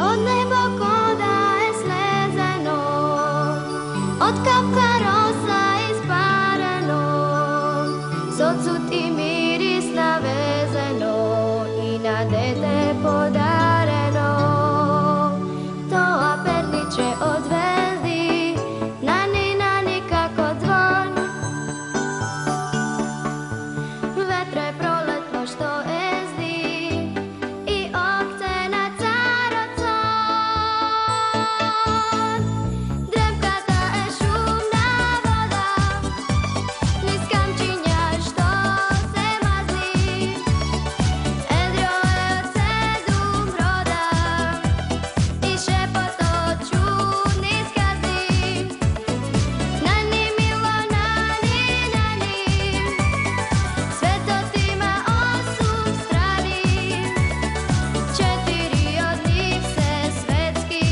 Od nebo koda je slezeno, od kapka rosa ispareno, socu ti miris navezeno i na dete podareno. To aperniče odvedi, nani, nani kako zvon. Vetre proletlo što ezdi i okce na carocon. Dremkata je šumna voda, niz kamčinja što se mazni. Edro je od sedum roda i šepoto čudni skazi. Nani milo, nani, nani, svetot ima 8 strani, 4 od njih se svetski,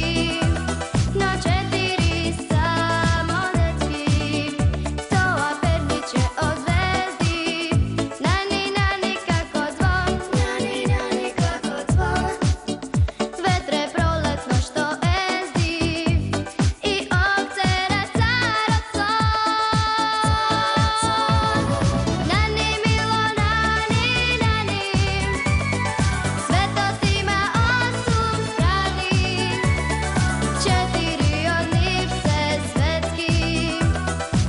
no 4 samo detski. To aperniče od zvezdi, nani, nani kako zvon, nani, nani kako zvon. Vetre proletno što ezdi i ovce na carocon. Nani milo, nani, nani, svetot ima 8 strani, 4 od njih se svetski,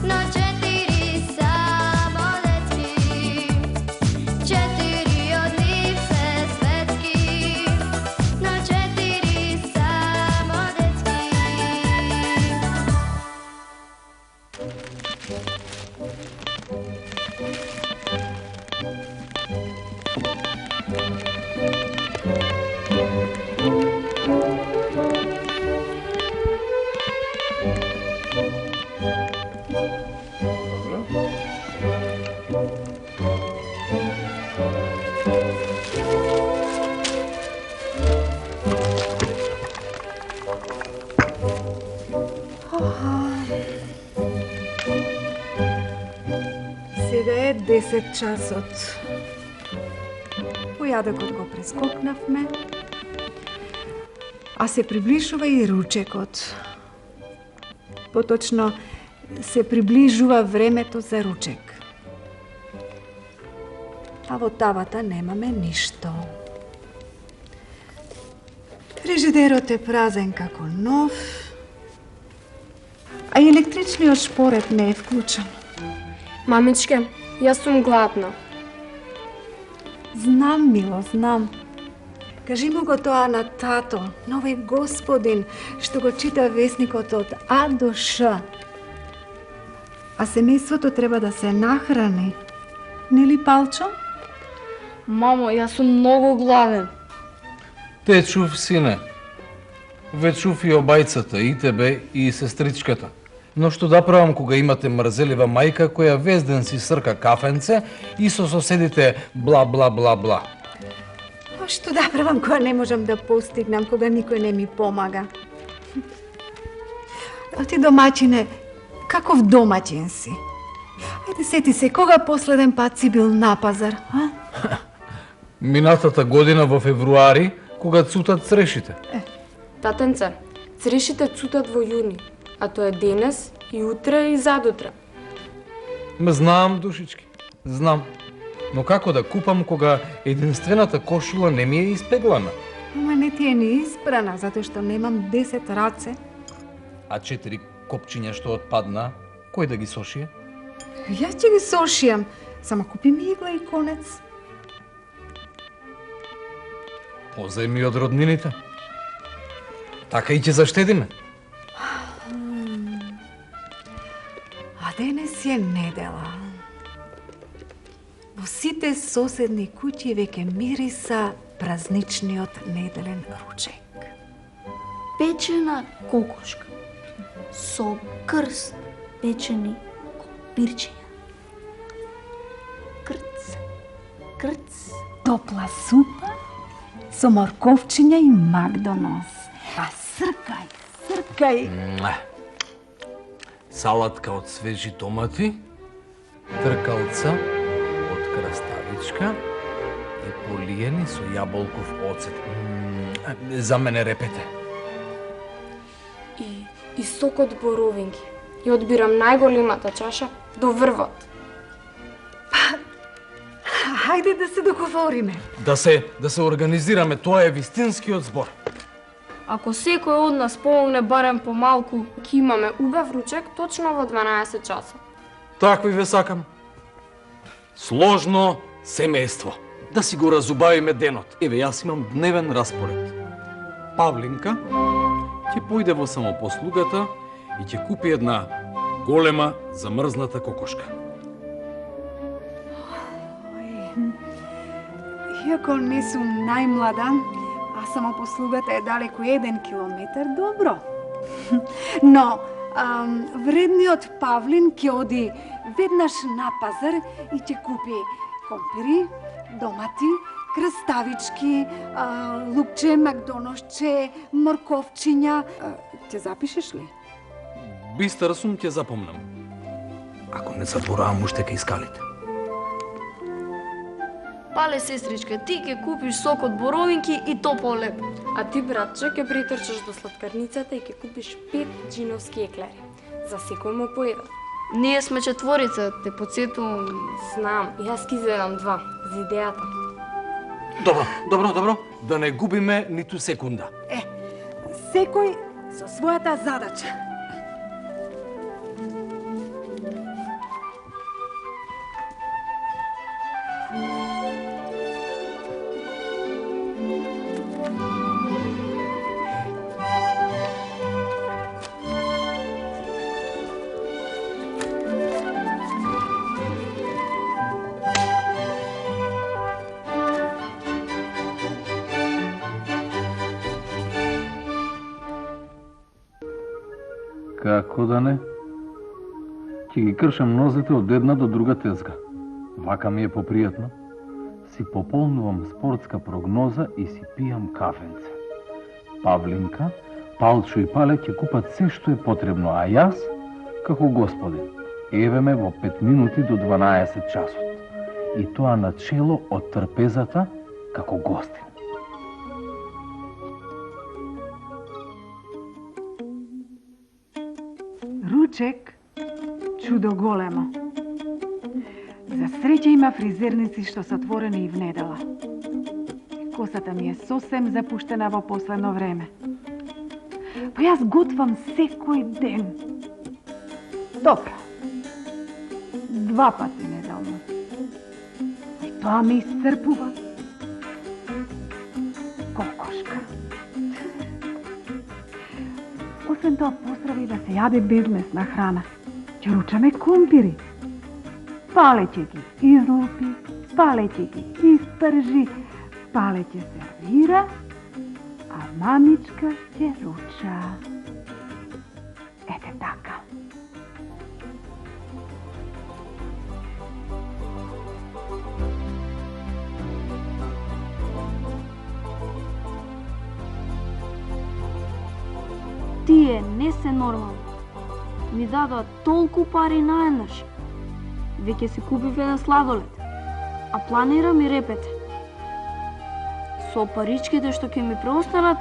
no 4 samo detski. 4 od njih se svetski, no 4 samo detski. Сега е 10 часот. Појадокот го прескокнавме, а се приближува и ручекот. Поточно се приближува времето за ручек. А во тавата немаме ништо. Фрижидерот е празен како нов, а и електричниот шпорет не е вклучен. Мамичке, јас сум гладна. Знам, мило, знам. Кажи му го тоа на тато, нови господин, што го чита весникот од А до Ш. А семејството треба да се нахрани. Нели, Палчо? Мамо, јас сум многу гладен. Те чув, сине. Ве чув и обајцата, и тебе, и сестричката. Но што да правам кога имате мрзелива мајка која вез ден си срка кафенце и со соседите бла бла бла бла. Што да правам кога не можам да постигнам, кога никој не ми помага? А ти, домаќине, каков домаќин си? Ајде, сети се, кога последен пат си бил на пазар, а? Минатата година во февруари, кога цутат црешите. Татенце, црешите цутат во јуни, а тоа е денес и утре и задутре. Ме знам, душички, знам. Но како да купам кога единствената кошула не ми е испеглана? Ама не ти е ни испрана, затоа што немам 10 раце. А 4 копчиња што отпадна, кој да ги сошие? Јас ќе ги сошијам, само купи ми игла и конец. Позајми од роднините. Така и ќе заштедиме. А денес е недела. Во сите соседни куќи веќе мириса празничниот неделен ручек. Печена кокошка со крст печени копирчиња. Крц, крц. Топла супа со морковчиња и макдонос. А сркај, сркај. Салатка од свежи томати, тркалца од краставичка и полиени со јаболков оцет. За мене репете. И сок од боровинки. Ја одбирам најголемата чаша до врвот. Хајде да се договориме. Да се организираме, тоа е вистинскиот збор. Ако секој од нас помогне барем помалку, Ки имаме убав ручек точно во 12 часа. Такви ве сакам. Сложно семејство. Да си го разубавиме денот. Еве, јас имам дневен распоред. Павлинка ќе појде во самопослугата и ќе купи една голема замрзната кокошка. Иако не сум најмлада, а самопослугата е далеку 1 километар, добро. Но, вредниот Павлин ќе оди веднаш на пазар и ќе купи компири, домати, краставички, лукче, макдоношче, морковчиња. Ќе запишеш ли? Бистар сум, ќе запомнам. Ако не заборавам уште кај скалите. Пале, сестричка, ти ќе купиш сок од боровинки и топол леп. А ти, братче, ќе притрчаш до сладкарницата и ќе купиш 5 джиновски еклери. За секој му по еден. Ние сме четворица, те подсетувам. Знам, јас ки зедам 2 за идејата. Добро. Да не губиме ниту секунда. Секој со својата задача. Како да не? Ќе ги кршам нозете од една до друга тезга. Вака ми е попријатно. Си пополнувам спортска прогноза и си пијам кафенце. Павлинка, Палчо и Пале ќе купат се што е потребно, а јас, како господин, еве ме во 5 минути до 12 часот. И тоа начело од трпезата како гостин. Ручек, чудо големо. За среќа има фризерници што се отворени и в недела. Косата ми е сосем запуштена во последно време. Па јас готвам секој ден. Добро. 2 пати неделно. И тоа ме исцрпува. Кокошка. Освен тоа, пострави да се јаде безмесна храна. Ќе ручаме компири. Пале ќе ги излупи, Пале ќе ги испржи, Пале ќе сервира, а мамичка ќе руча. Ете така. Тие не се нормални. Ми дадоа толку пари наеднаш. Веќе си купив еден сладолед, а планирам и репете. Со паричките што ќе ми преостанат,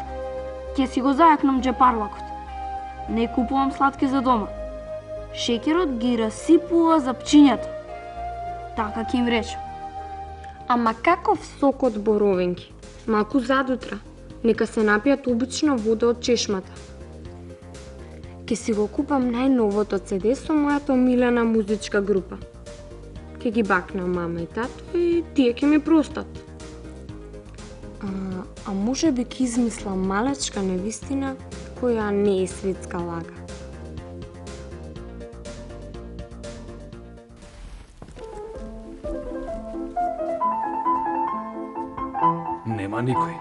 ќе си го зајакнам джепарлакот. Не купувам сладки за дома. Шеќерот ги расипува за пчињата. Така ќе им речем. Ама каков сок од боровинки? Малку задутра. Нека се напијат обична вода од чешмата. Ке си го купам најновото CD со мојата омилена музичка група. Ке ги бакнам мама и тато и тие ке ми простат. А може би ке измислам малечка невистина која не е светска лага. Нема никој.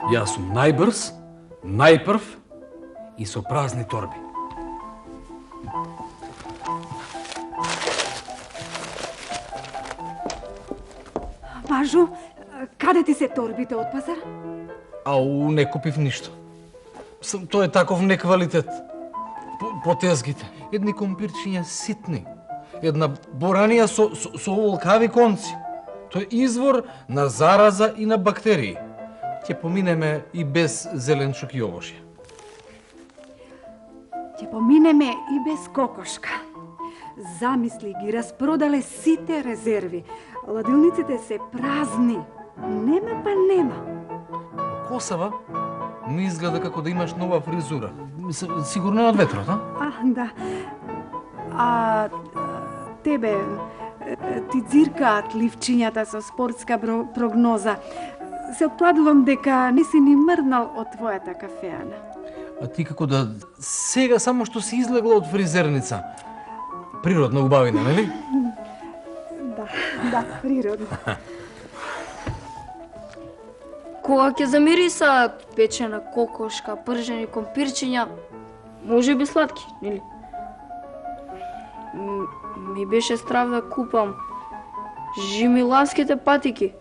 Јас сум најбрз, најпрв и со празни торби. Важо, каде ти се торбите од пазар? Ау, не купив ништо. Тоа е таков неквалитет. По тезгите. Едни компирчиња ситни. Една боранија со олкави конци. Тоа е извор на зараза и на бактерии. ќе поминеме и без зеленчук и овошје. Ќе поминеме и без кокошка. Замисли, ги распродале сите резерви. Ладилниците се празни. Нема па нема. Косава не изгледа како да имаш нова фризура. Сигурно е од ветрот, а? Да. Тебе ти дзиркаат ливчињата со спортска прогноза. Се опладувам дека не си ни мрднал од твојата кафеана. А ти како да сега само што си излегла од фризерница. Природна убавина, нели? Да, природно. Кога ќе замирисаат печена кокошка, пржени компирчиња, може би сладки, нели? Ми беше страв да купам жимиланските патики.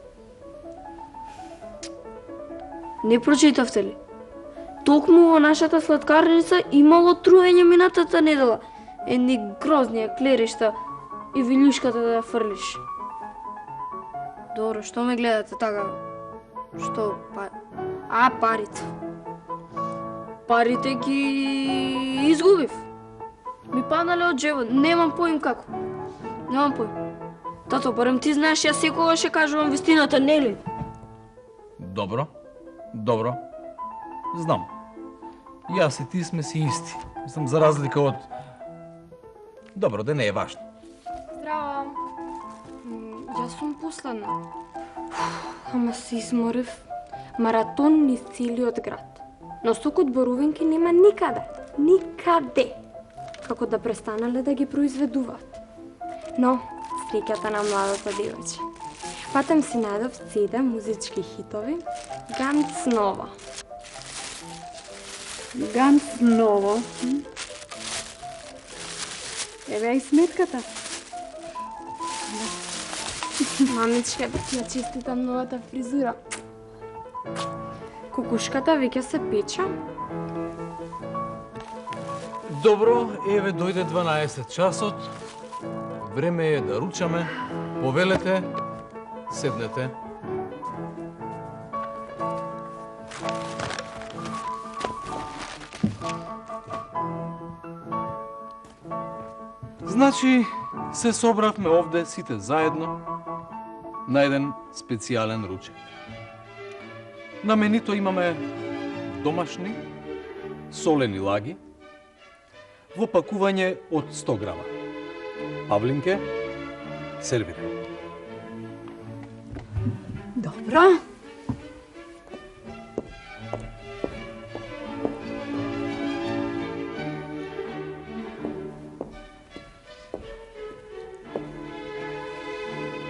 Не прочитавте ли? Токму во нашата сладкарница имало труење минатата недела. Едни грозни клеришта и вилјушката да ја фрлиш. Добро, што ме гледате така? Што парите? Парите ги изгубив. Ми паднале од джебот, немам поим како. Немам поим. Тато, барем ти знаеш, јас секогаш ќе кажувам вистината, нели? Добро. Знам. Јас и ти сме си исти. Мислам, за разлика од... Добро, да не е важно. Здраво. Јас сум последна. Ама се изморив. Маратон низ целиот град. Но сокот боровинки нема никаде. Никаде. Како да престанале да ги произведуваат. Но, среќата на младата девојче. Патем си најдов CD музички хитови Ганц Нова. Ганц Ново. Еве и сметката. Мамичка, да ти ја честитам новата фризура. Кукушката веќе се печа. Добро, еве дојде 12 часот. Време е да ручаме. Повелете, седнете. Значи, се собравме овде сите заедно на еден специјален ручек. На менито имаме домашни солени лаги во пакување од 100 грама. Павлинке, сервирај. Добро.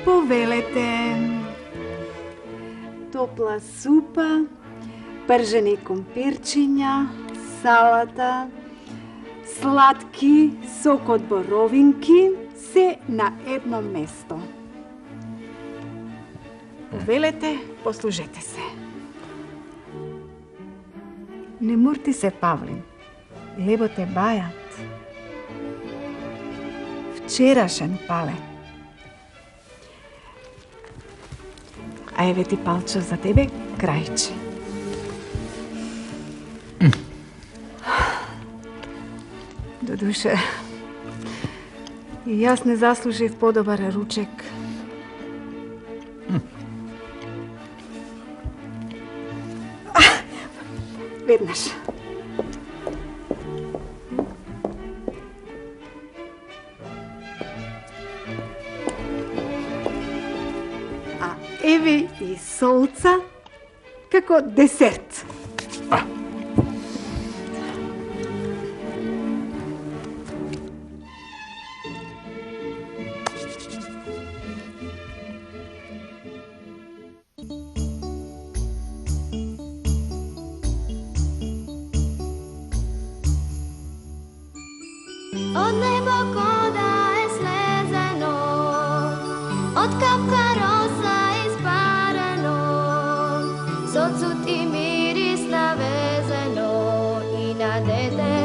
Повелете. Топла супа, пржени компирчиња, салата, сладки, сок од боровинки, се на едно место. Повелете, послужете се. Не мурти се, Павлин. Леботе бајат. Вчерашен пале. А еве ти, Палчо, за тебе крајче. Додуше, и јас не заслужив подобар ручек. Веднаш. А еве и солца како десерт. Od neba koda je slezeno, od kapka rosa ispareno, s odsut i miris navezeno i na dete